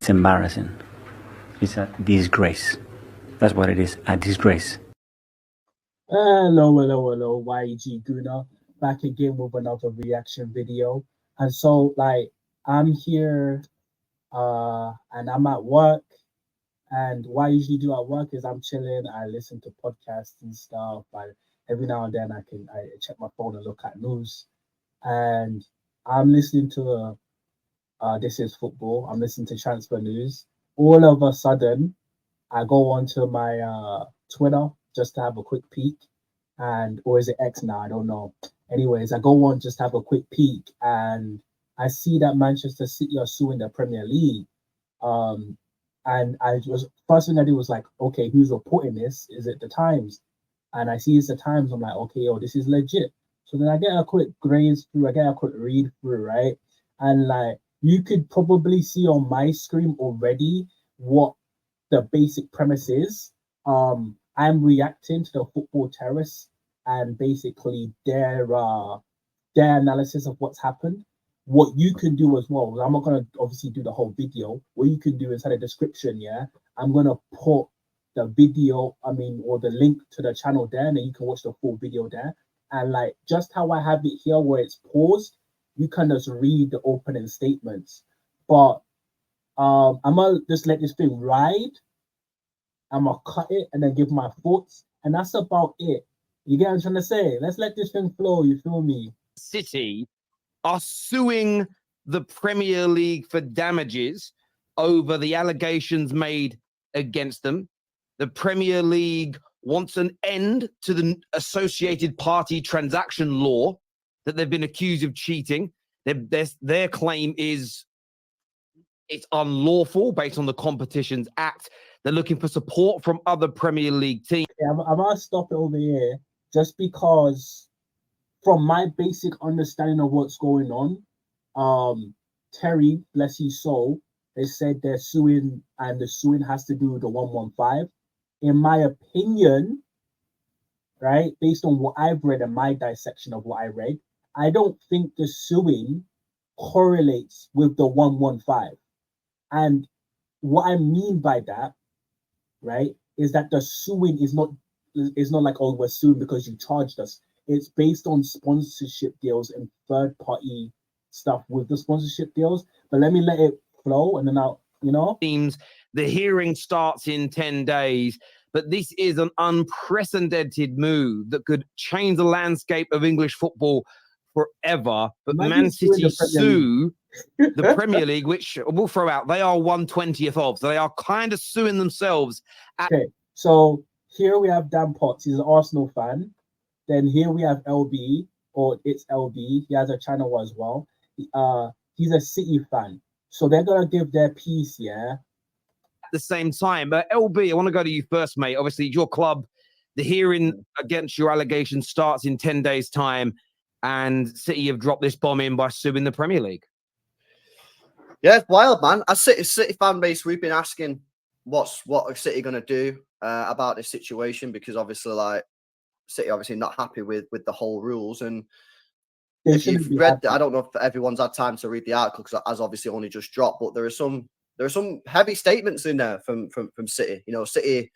It's embarrassing. It's a disgrace. That's what it is, a disgrace. Hello, yeggooner, back again with another reaction video. And so, like, I'm here, and I'm at work. And what I usually do at work is I'm chilling. I listen to podcasts and stuff. Every now and then I check my phone and look at news. And I'm listening to This Is Football. I'm listening to transfer news. All of a sudden, I go onto my Twitter just to have a quick peek, or is it X now? I don't know. Anyways, I go on just to have a quick peek, and I see that Manchester City are suing the Premier League. And first thing I did was like, okay, who's reporting this? Is it the Times? And I see it's the Times. I'm like, okay, this is legit. So then I get a quick graze through, I get a quick read through, right? And like, you could probably see on my screen already what the basic premise is. I'm reacting to the Football Terrace and basically their analysis of what's happened. What you can do as well, I'm not gonna obviously do the whole video. What you can do inside the description, yeah, I'm gonna put the video, or the link to the channel there, and then you can watch the full video there. And like just how I have it here, where it's paused, you can just read the opening statements. But I'm gonna just let this thing ride. I'm gonna cut it and then give my thoughts, and that's about it. You get what I'm trying to say? Let's let this thing flow. You feel me? City are suing the Premier League for damages over the allegations made against them. The Premier League wants an end to the associated party transaction law that they've been accused of cheating. Their claim is it's unlawful based on the Competitions Act. They're looking for support from other Premier League teams. Yeah, I'm gonna stop it over here just because, from my basic understanding of what's going on, Terry, bless his soul, they said they're suing, and the suing has to do with the 115. In my opinion, right, based on what I've read and my dissection of what I read, I don't think the suing correlates with the 115. And what I mean by that, right, is that the suing is not like, oh, we're suing because you charged us. It's based on sponsorship deals and third-party stuff with the sponsorship deals. But let me let it flow, and then Teams, the hearing starts in 10 days, but this is an unprecedented move that could change the landscape of English football forever. But Man City sue the Premier League, which we'll throw out. They are 1/20th of, so they are kind of suing themselves. Okay, so here we have Dan Potts. He's an Arsenal fan. Then here we have LB, or it's LB. He has a channel as well. He's a City fan. So they're going to give their piece, yeah? At the same time. But LB, I want to go to you first, mate. Obviously, your club, the hearing against your allegations starts in 10 days' time, and City have dropped this bomb in by suing the Premier League. Yeah, it's wild, man. As City fan base, we've been asking what are City going to do about this situation, because obviously, like, City obviously not happy with the whole rules. And if you've read, I don't know if everyone's had time to read the article because it has obviously only just dropped, but there are some heavy statements in there from City. You know, City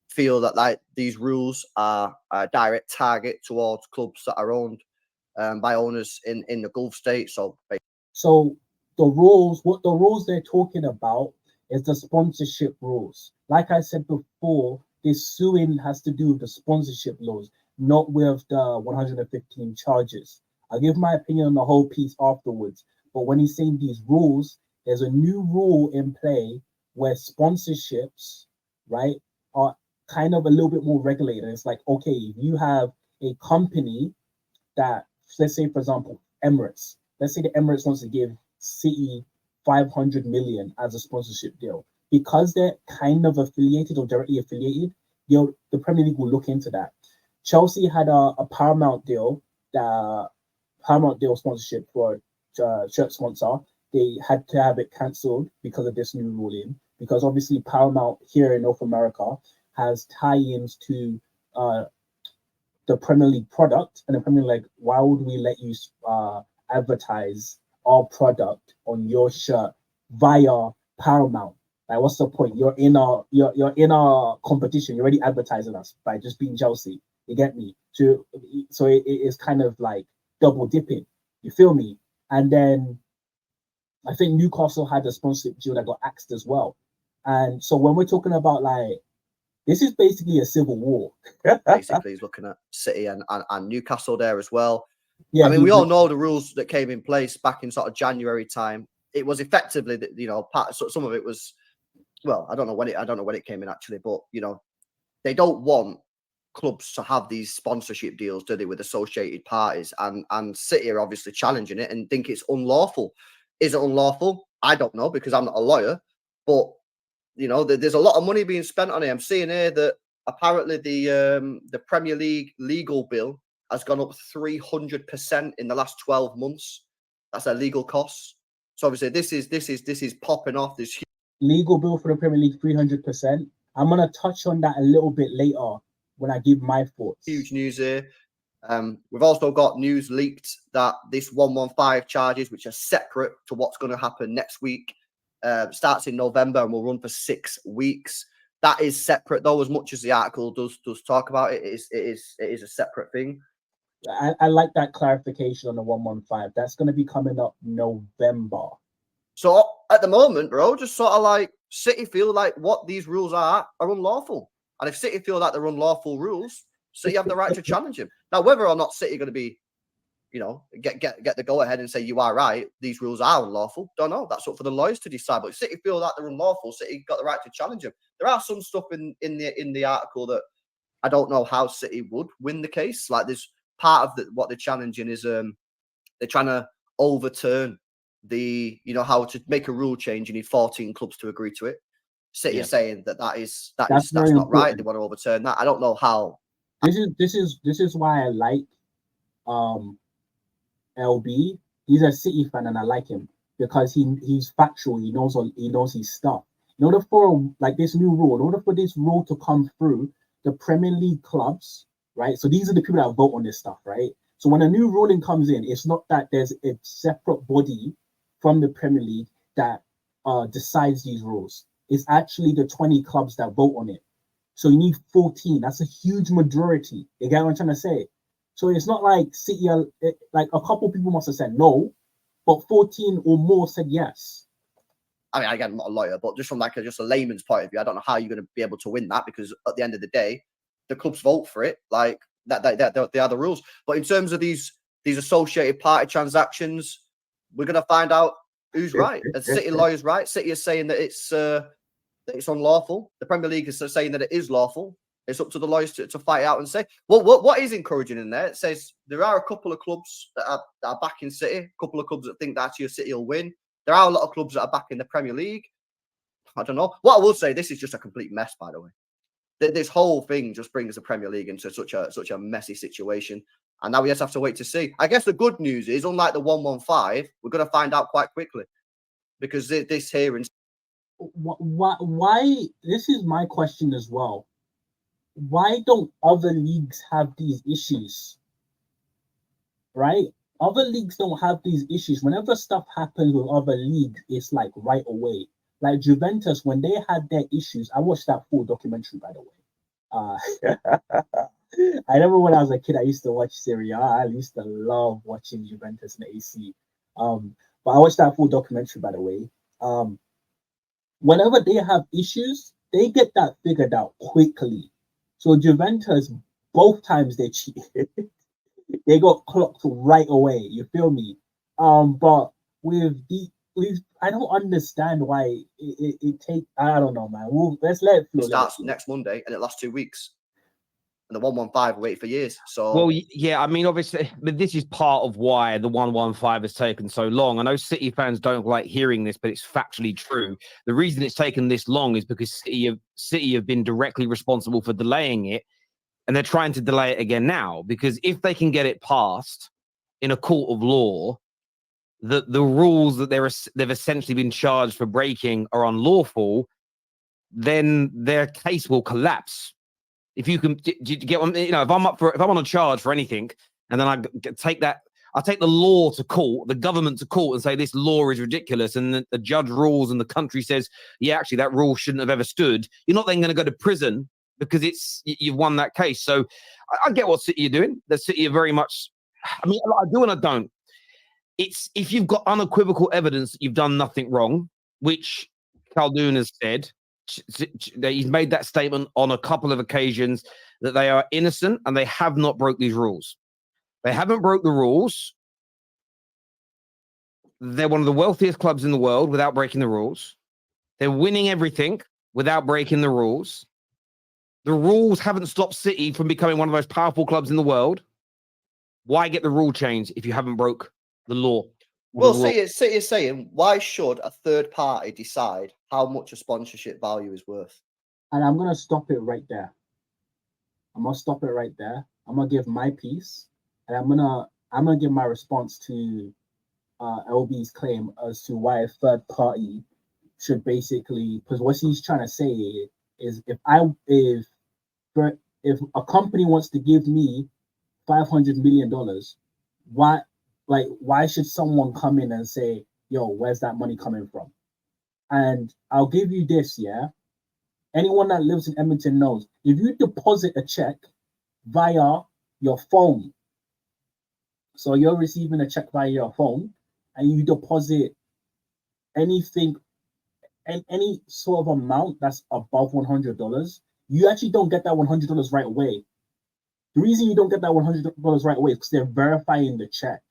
feel that like these rules are a direct target towards clubs that are owned by owners in the Gulf states. So the rules, what the rules they're talking about is the sponsorship rules. Like I said before, this suing has to do with the sponsorship laws, not with the 115 charges. I'll give my opinion on the whole piece afterwards. But when he's saying these rules, there's a new rule in play where sponsorships, right, are kind of a little bit more regulated. It's like, okay, if you have a company that, let's say, for example, Emirates. Let's say the Emirates wants to give City 500 million as a sponsorship deal. Because they're kind of affiliated or directly affiliated, the Premier League will look into that. Chelsea had a Paramount deal, the Paramount deal sponsorship for shirt sponsor. They had to have it cancelled because of this new ruling, because obviously Paramount here in North America has tie-ins to the Premier League product, and the Premier League, why would we let you advertise our product on your shirt via Paramount? Like, what's the point? You're in our competition. You're already advertising us by just being Chelsea. You get me? So it is kind of like double dipping. You feel me? And then I think Newcastle had a sponsorship deal that got axed as well. And so when we're talking about like, this is basically a civil war. Basically, he's looking at City and Newcastle there as well. Yeah, I mean, we all know the rules that came in place back in sort of January time. It was effectively that, you know, some of it was, well, I don't know when it came in actually, but you know, they don't want clubs to have these sponsorship deals, do they, with associated parties? And City are obviously challenging it and think it's unlawful. Is it unlawful? I don't know, because I'm not a lawyer, but you know, there's a lot of money being spent on it. I'm seeing here that apparently the Premier League legal bill has gone up 300% in the last 12 months. That's their legal costs. So obviously this is popping off. This legal bill for the Premier League, 300%. I'm gonna touch on that a little bit later when I give my thoughts. Huge news here. We've also got news leaked that this 115 charges, which are separate to what's going to happen next week, starts in November and will run for 6 weeks. That is separate, though, as much as the article does talk about it. It is a separate thing. I like that clarification on the 115. That's going to be coming up November. So at the moment, bro, just sort of like City feel like what these rules are unlawful. And if City feel like they're unlawful rules, City have the right to challenge him. Now, whether or not City are going to be, you know, get the go ahead and say you are right, these rules are unlawful, don't know. That's up for the lawyers to decide. But if City feel that they're unlawful, City got the right to challenge them. There are some stuff in the article that I don't know how City would win the case. Like there's part of what they're challenging is they're trying to overturn the, you know, how to make a rule change. You need 14 clubs to agree to it. City are saying that's not right. They want to overturn that. I don't know how. This is why I like LB. He's a City fan and I like him because he's factual. He knows his stuff. In order for like this new rule, in order for this rule to come through, the Premier League clubs, right? So these are the people that vote on this stuff, right? So when a new ruling comes in, it's not that there's a separate body from the Premier League that decides these rules. It's actually the 20 clubs that vote on it. So you need 14. That's a huge majority. You get what I'm trying to say? So it's not like City, like a couple people must have said no, but 14 or more said yes. I mean, again, I'm not a lawyer, but just from like just a layman's point of view, I don't know how you're going to be able to win that because at the end of the day, the clubs vote for it. Like that they are the rules. But in terms of these associated party transactions, we're going to find out who's right. Are City lawyers right? City is saying that it's unlawful. The Premier League is saying that it is lawful. It's up to the lawyers to fight out and say. Well, what is encouraging in there? It says there are a couple of clubs that are backing City, a couple of clubs that think that actually City will win. There are a lot of clubs that are back in the Premier League. I don't know. What I will say, this is just a complete mess, by the way. This whole thing just brings the Premier League into such a messy situation. And now we just have to wait to see. I guess the good news is, unlike the 115, we're going to find out quite quickly. Because this hearing... Why? This is my question as well. Why don't other leagues have these issues? Right? Other leagues don't have these issues. Whenever stuff happens with other leagues, it's like right away. Like Juventus, when they had their issues, I watched that full documentary, by the way. I remember when I was a kid, I used to watch Serie A. I used to love watching Juventus and AC. But I watched that full documentary, by the way. Whenever they have issues, they get that figured out quickly. So Juventus, both times they cheated. They got clocked right away. You feel me? But with I don't understand why it take. I don't know, man. Let's let it flow. It starts next Monday and it lasts 2 weeks. And the 115 wait for years. So well, yeah, I mean, obviously, but this is part of why the 115 has taken so long. I know City fans don't like hearing this, but it's factually true. The reason it's taken this long is because City have been directly responsible for delaying it, and they're trying to delay it again now. Because if they can get it passed in a court of law, the rules that they've essentially been charged for breaking are unlawful, then their case will collapse. If you can, do you get what, you know, if I'm on a charge for anything, and then I take that I take the law to court, the government to court, and say this law is ridiculous, and the judge rules and the country says, yeah, actually that rule shouldn't have ever stood, you're not then going to go to prison because you've won that case. So I get what City are doing. The City are very much, I mean, I do and I don't. It's if you've got unequivocal evidence that you've done nothing wrong, which Khaldoon has said, he's made that statement on a couple of occasions that they are innocent and they have not broke these rules. They haven't broke the rules. They're one of the wealthiest clubs in the world without breaking the rules. They're winning everything without breaking the rules. The rules haven't stopped City from becoming one of the most powerful clubs in the world. Why get the rule change if you haven't broke the law? Well, City is saying, why should a third party decide how much a sponsorship value is worth? And I'm going to stop it right there. I'm going to stop it right there. I'm going to give my piece, and I'm going to give my response to LB's claim as to why a third party should basically, because what he's trying to say is if a company wants to give me $500 million, why should someone come in and say, yo, where's that money coming from? And I'll give you this, yeah. Anyone that lives in Edmonton knows if you deposit a check via your phone, so you're receiving a check via your phone and you deposit anything and any sort of amount that's above $100, you actually don't get that $100 right away. The reason you don't get that $100 right away is because they're verifying the check.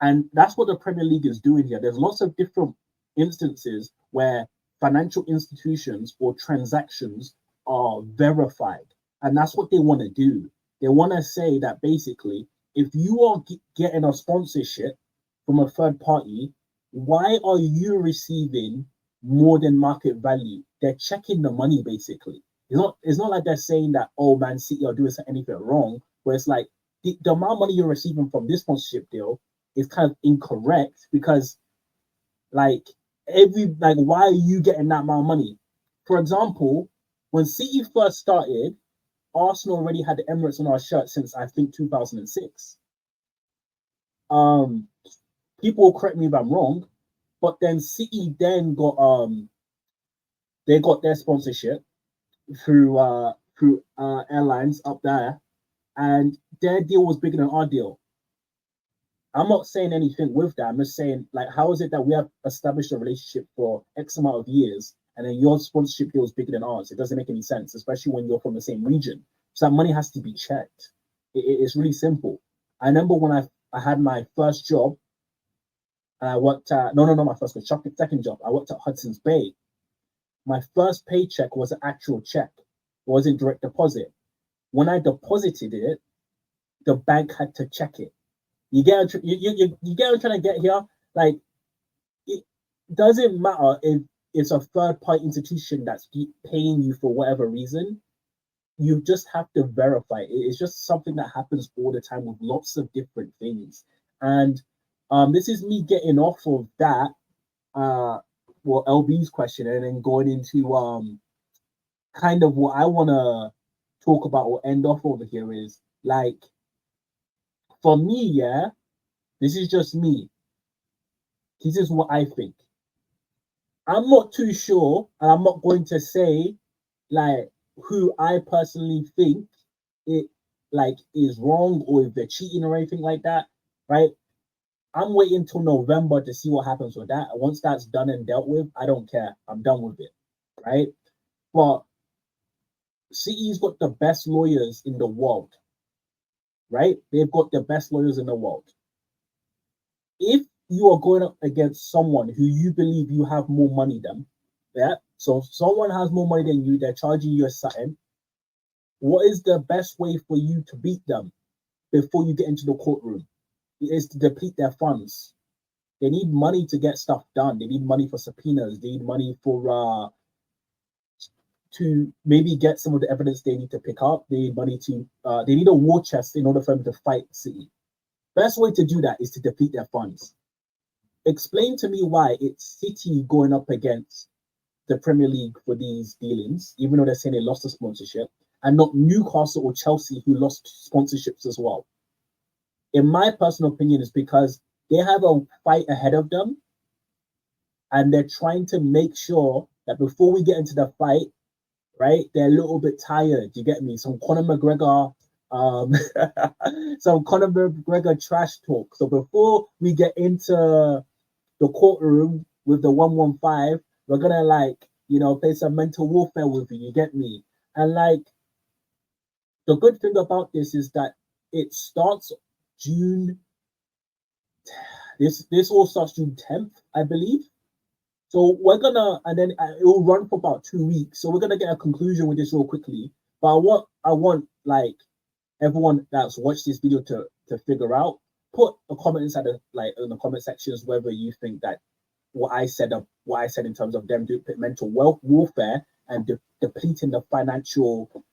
And that's what the Premier League is doing here. There's lots of different instances where financial institutions or transactions are verified. And that's what they want to do. They want to say that basically, if you are getting a sponsorship from a third party, why are you receiving more than market value? They're checking the money, basically. It's not like they're saying that, oh, Man City are doing anything wrong, where it's like the amount of money you're receiving from this sponsorship deal is kind of incorrect because why are you getting that amount of money? For example, when City first started, Arsenal already had the Emirates on our shirt since I think 2006. People will correct me if I'm wrong, but then City then got they got their sponsorship through airlines up there, and their deal was bigger than our deal. I'm not saying anything with that. I'm just saying, like, how is it that we have established a relationship for X amount of years and then your sponsorship deal is bigger than ours? It doesn't make any sense, especially when you're from the same region. So that money has to be checked. It's really simple. I remember when I had my first job, and I worked at, not my first job, second job. I worked at Hudson's Bay. My first paycheck was an actual check. It wasn't direct deposit. When I deposited it, the bank had to check it. You get what I'm trying to get here? Like, it doesn't matter if it's a third-party institution that's paying you for whatever reason. You just have to verify it. It's just something that happens all the time with lots of different things. And this is me getting off of that, LB's question, and then going into kind of what I want to talk about or end off over here is, like, for me, yeah, this is just me. This is what I think. I'm not too sure, and I'm not going to say, like, who I personally think it, like, is wrong or if they're cheating or anything like that, right? I'm waiting till November to see what happens with that. Once that's done and dealt with, I don't care. I'm done with it, right? But City's got the best lawyers in the world, right? They've got the best lawyers in the world. If you are going up against someone who you believe you have more money than, yeah, so someone has more money than you, they're charging you a something, what is the best way for you to beat them before you get into the courtroom? It is to deplete their funds. They need money to get stuff done. They need money for subpoenas. They need money for to maybe get some of the evidence they need to pick up. They need money to they need a war chest in order for them to fight City. Best way to do that is to deplete their funds. Explain to me why it's City going up against the Premier League for these dealings, even though they're saying they lost the sponsorship, and not Newcastle or Chelsea who lost sponsorships as well. in my personal opinion, is because they have a fight ahead of them, and they're trying to make sure that before we get into the fight, right, they're a little bit tired. You get me? Some Conor McGregor, some Conor McGregor trash talk. So before we get into the courtroom with the 115, we're gonna play some mental warfare with you. You get me? And the good thing about this is that it starts June. This all starts June 10th, I believe. So we're gonna, and then it will run for about 2 weeks. So we're gonna get a conclusion with this real quickly. But I want everyone that's watched this video to figure out. Put a comment inside in the comment sections whether you think that what I said in terms of them doing mental warfare and depleting the financial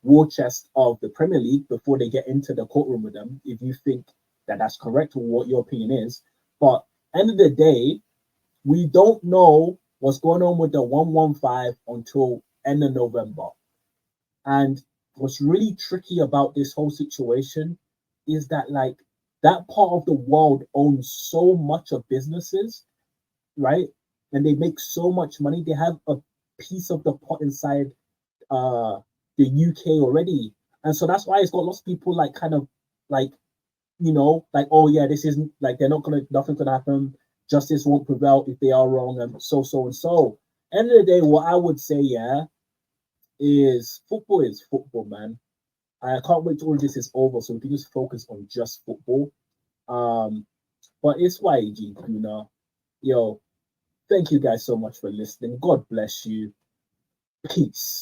war chest of the Premier League before they get into the courtroom with them. If you think that that's correct or what your opinion is, but end of the day, we don't know what's going on with the 115 until end of November. And what's really tricky about this whole situation is that that part of the world owns so much of businesses, right? And they make so much money. They have a piece of the pot inside the UK already. And so that's why it's got lots of people oh yeah, this isn't nothing's gonna happen. Justice won't prevail if they are wrong, and so and so. End of the day, what I would say, is football, man. I can't wait till all this is over so we can just focus on just football. But it's YG, Gooner. Yo, thank you guys so much for listening. God bless you. Peace.